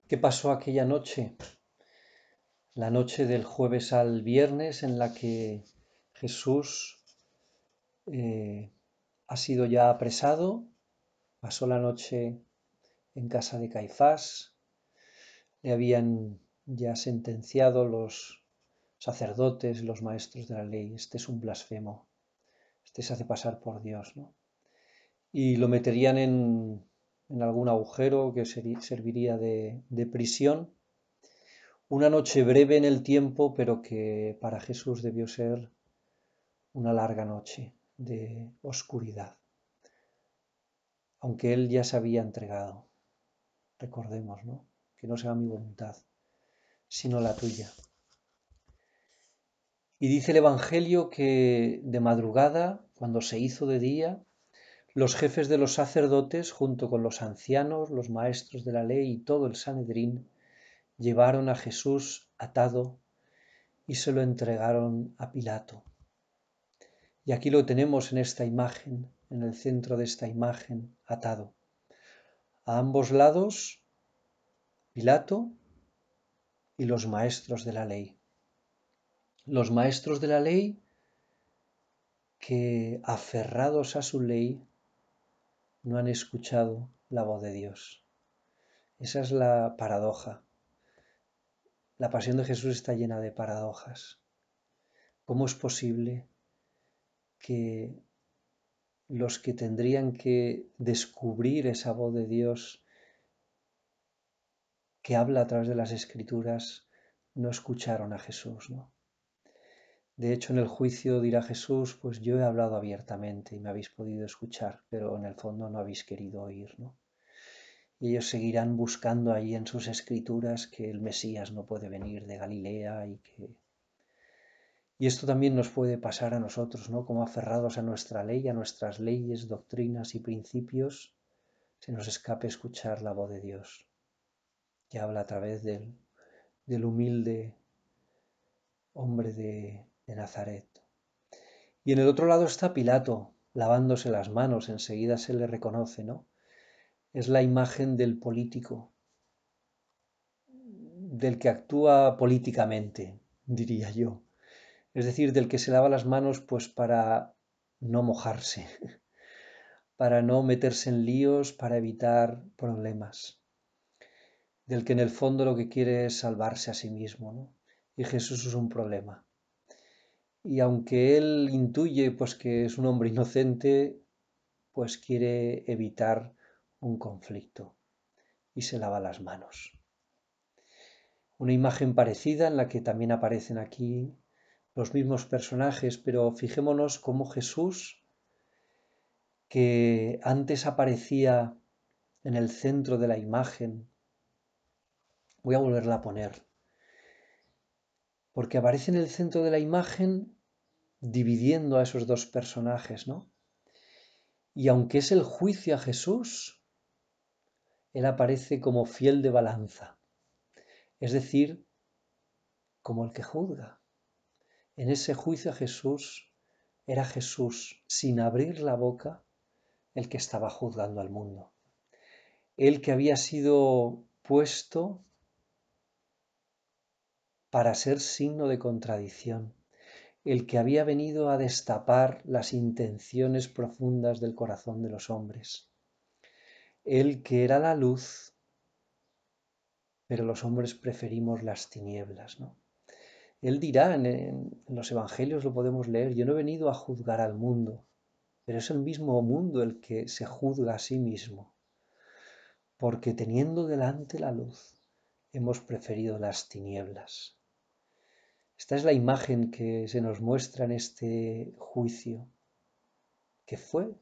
¿Qué pasó aquella noche? La noche del jueves al viernes en la que Jesús ha sido ya apresado, pasó la noche en casa de Caifás, le habían ya sentenciado los sacerdotes, los maestros de la ley, este es un blasfemo, este se hace pasar por Dios, ¿no? Y lo meterían en algún agujero que serviría de prisión. Una noche breve en el tiempo, pero que para Jesús debió ser una larga noche de oscuridad, aunque él ya se había entregado. Recordemos, ¿no? Que no sea mi voluntad, sino la tuya. Y dice el Evangelio que de madrugada, cuando se hizo de día, los jefes de los sacerdotes, junto con los ancianos, los maestros de la ley y todo el Sanedrín, llevaron a Jesús atado y se lo entregaron a Pilato. Y aquí lo tenemos en esta imagen, en el centro de esta imagen, atado. A ambos lados, Pilato y los maestros de la ley. Los maestros de la ley que, aferrados a su ley, no han escuchado la voz de Dios. Esa es la paradoja. La pasión de Jesús está llena de paradojas. ¿Cómo es posible que los que tendrían que descubrir esa voz de Dios que habla a través de las Escrituras no escucharon a Jesús, ¿no? De hecho, en el juicio dirá Jesús, pues yo he hablado abiertamente y me habéis podido escuchar, pero en el fondo no habéis querido oír, ¿no? Y ellos seguirán buscando ahí en sus escrituras que el Mesías no puede venir de Galilea y que... Y esto también nos puede pasar a nosotros, ¿no? Como aferrados a nuestra ley, a nuestras leyes, doctrinas y principios, se nos escape escuchar la voz de Dios, que habla a través del humilde hombre de Nazaret. Y en el otro lado está Pilato, lavándose las manos, enseguida se le reconoce, ¿no? Es la imagen del político, del que actúa políticamente, diría yo. Es decir, del que se lava las manos pues para no mojarse, para no meterse en líos, para evitar problemas. Del que en el fondo lo que quiere es salvarse a sí mismo, ¿no? Y Jesús es un problema. Y aunque él intuye pues que es un hombre inocente, pues quiere evitar un conflicto y se lava las manos. Una imagen parecida en la que también aparecen aquí los mismos personajes, pero fijémonos cómo Jesús, que antes aparecía en el centro de la imagen, voy a volverla a poner, porque aparece en el centro de la imagen dividiendo a esos dos personajes, ¿no? Y aunque es el juicio a Jesús, él aparece como fiel de balanza, es decir, como el que juzga. En ese juicio a Jesús era Jesús, sin abrir la boca, el que estaba juzgando al mundo. Él que había sido puesto para ser signo de contradicción, el que había venido a destapar las intenciones profundas del corazón de los hombres, el que era la luz, pero los hombres preferimos las tinieblas, ¿no? Él dirá en los evangelios, lo podemos leer, yo no he venido a juzgar al mundo, pero es el mismo mundo el que se juzga a sí mismo, porque teniendo delante la luz, hemos preferido las tinieblas. Esta es la imagen que se nos muestra en este juicio, que fue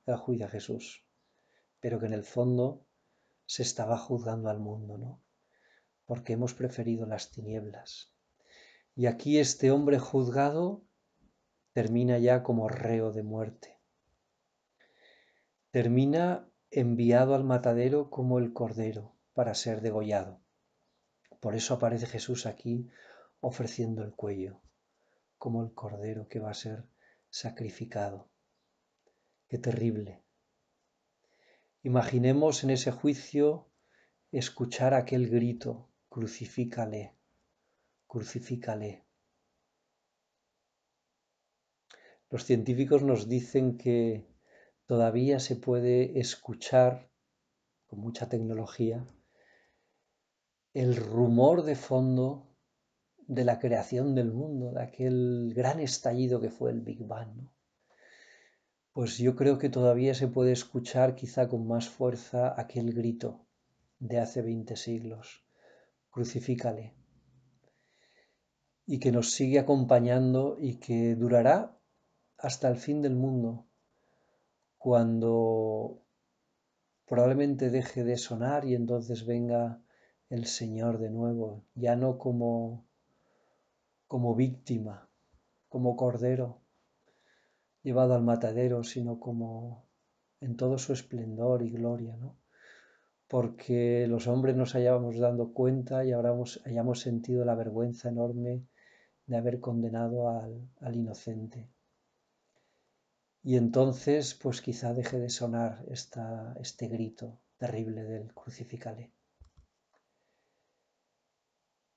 el juicio a Jesús, pero que en el fondo se estaba juzgando al mundo, ¿no? Porque hemos preferido las tinieblas. Y aquí este hombre juzgado termina ya como reo de muerte. Termina enviado al matadero como el cordero para ser degollado. Por eso aparece Jesús aquí ofreciendo el cuello, como el cordero que va a ser sacrificado. Qué terrible. Imaginemos en ese juicio escuchar aquel grito, crucifícale, crucifícale. Los científicos nos dicen que todavía se puede escuchar, con mucha tecnología, el rumor de fondo de la creación del mundo, de aquel gran estallido que fue el Big Bang, ¿no? Pues yo creo que todavía se puede escuchar quizá con más fuerza aquel grito de hace 20 siglos, crucifícale, y que nos sigue acompañando y que durará hasta el fin del mundo, cuando probablemente deje de sonar y entonces venga el Señor de nuevo, ya no como víctima, como cordero llevado al matadero, sino como en todo su esplendor y gloria, ¿no? Porque los hombres nos hayamos dado cuenta y ahora hayamos sentido la vergüenza enorme de haber condenado al inocente. Y entonces, pues quizá deje de sonar este grito terrible del crucifícale.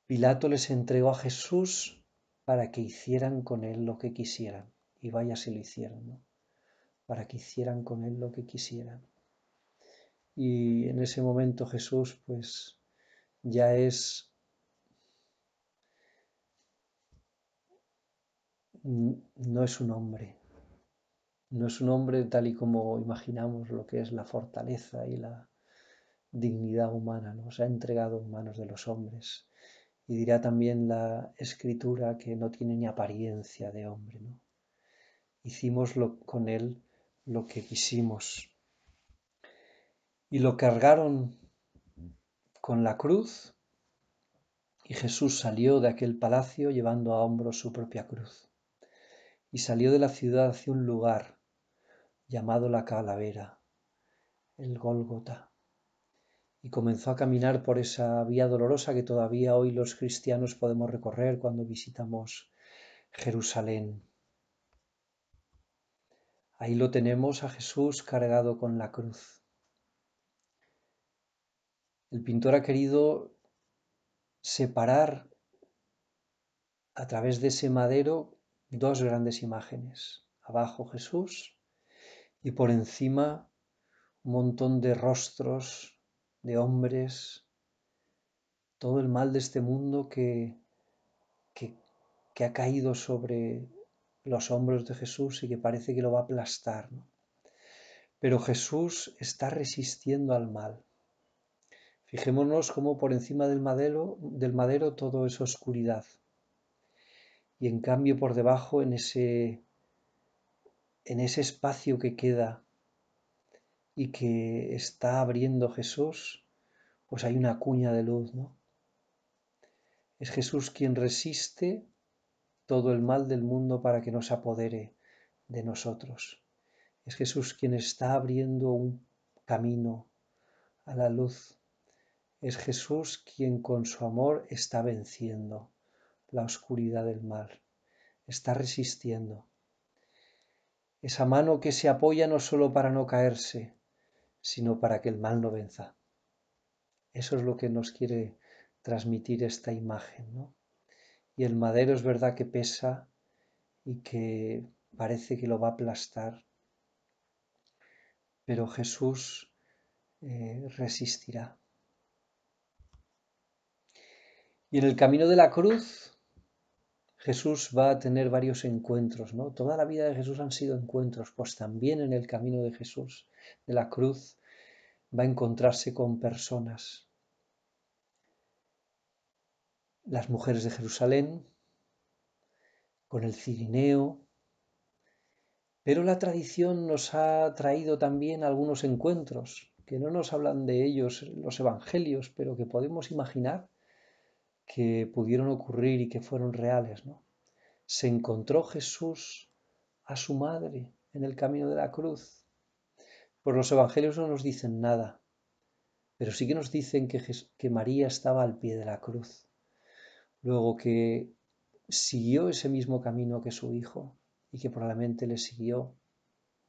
Pilato les entregó a Jesús para que hicieran con él lo que quisieran. Y vaya si lo hicieron, ¿no? Para que hicieran con él lo que quisieran. Y en ese momento Jesús, pues, ya no es un hombre. No es un hombre tal y como imaginamos lo que es la fortaleza y la dignidad humana, ¿no? Se ha entregado en manos de los hombres. Y dirá también la Escritura que no tiene ni apariencia de hombre, ¿no? Hicimos con él lo que quisimos. Y lo cargaron con la cruz y Jesús salió de aquel palacio llevando a hombros su propia cruz. Y salió de la ciudad hacia un lugar llamado la Calavera, el Gólgota. Y comenzó a caminar por esa vía dolorosa que todavía hoy los cristianos podemos recorrer cuando visitamos Jerusalén. Ahí lo tenemos a Jesús cargado con la cruz. El pintor ha querido separar a través de ese madero dos grandes imágenes. Abajo Jesús y por encima un montón de rostros de hombres, todo el mal de este mundo que ha caído sobre los hombros de Jesús y que parece que lo va a aplastar, ¿no? Pero Jesús está resistiendo al mal. Fijémonos cómo por encima del madero todo es oscuridad. Y en cambio por debajo, en ese espacio que queda y que está abriendo Jesús, pues hay una cuña de luz, ¿no? Es Jesús quien resiste todo el mal del mundo para que no se apodere de nosotros. Es Jesús quien está abriendo un camino a la luz. Es Jesús quien con su amor está venciendo la oscuridad del mal, está resistiendo. Esa mano que se apoya no solo para no caerse, sino para que el mal no venza. Eso es lo que nos quiere transmitir esta imagen, ¿no? Y el madero es verdad que pesa y que parece que lo va a aplastar, pero Jesús resistirá. Y en el camino de la cruz, Jesús va a tener varios encuentros, ¿no? Toda la vida de Jesús han sido encuentros, pues también en el camino de Jesús, de la cruz, va a encontrarse con personas. Las mujeres de Jerusalén, con el cirineo, pero la tradición nos ha traído también algunos encuentros, que no nos hablan de ellos los evangelios, pero que podemos imaginar que pudieron ocurrir y que fueron reales, ¿no? Se encontró Jesús a su madre en el camino de la cruz. Pues los evangelios no nos dicen nada, pero sí que nos dicen que María estaba al pie de la cruz. Luego que siguió ese mismo camino que su hijo y que probablemente le siguió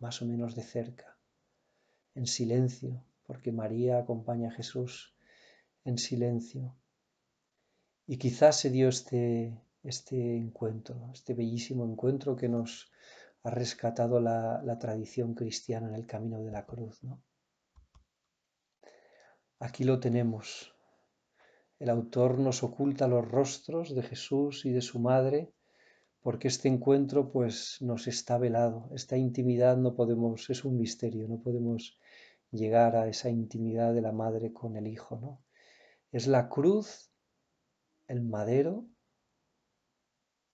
más o menos de cerca, en silencio, porque María acompaña a Jesús en silencio. Y quizás se dio este encuentro, este bellísimo encuentro que nos ha rescatado la tradición cristiana en el camino de la cruz, ¿no? Aquí lo tenemos. El autor nos oculta los rostros de Jesús y de su madre porque este encuentro pues nos está velado. Esta intimidad no podemos, es un misterio, no podemos llegar a esa intimidad de la madre con el hijo, ¿no? Es la cruz, el madero,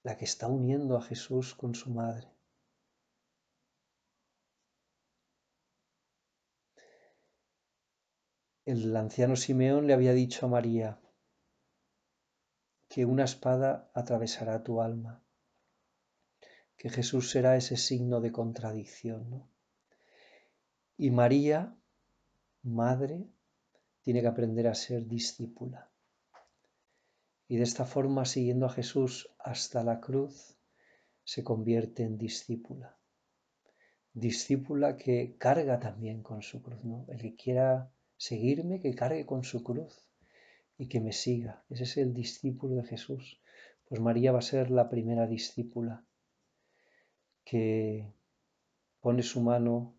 la que está uniendo a Jesús con su madre. El anciano Simeón le había dicho a María que una espada atravesará tu alma, que Jesús será ese signo de contradicción, ¿no? Y María, madre, tiene que aprender a ser discípula. Y de esta forma, siguiendo a Jesús hasta la cruz, se convierte en discípula. Discípula que carga también con su cruz, ¿no? El que quiera seguirme, que cargue con su cruz y que me siga. Ese es el discípulo de Jesús. Pues María va a ser la primera discípula que pone su mano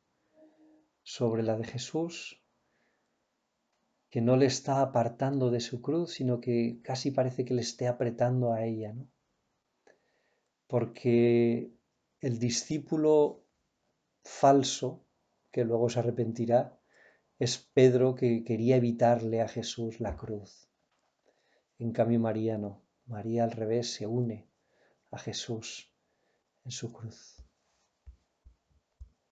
sobre la de Jesús, que no le está apartando de su cruz, sino que casi parece que le esté apretando a ella, ¿no? Porque el discípulo falso, que luego se arrepentirá, es Pedro, que quería evitarle a Jesús la cruz. En cambio María no. María al revés se une a Jesús en su cruz.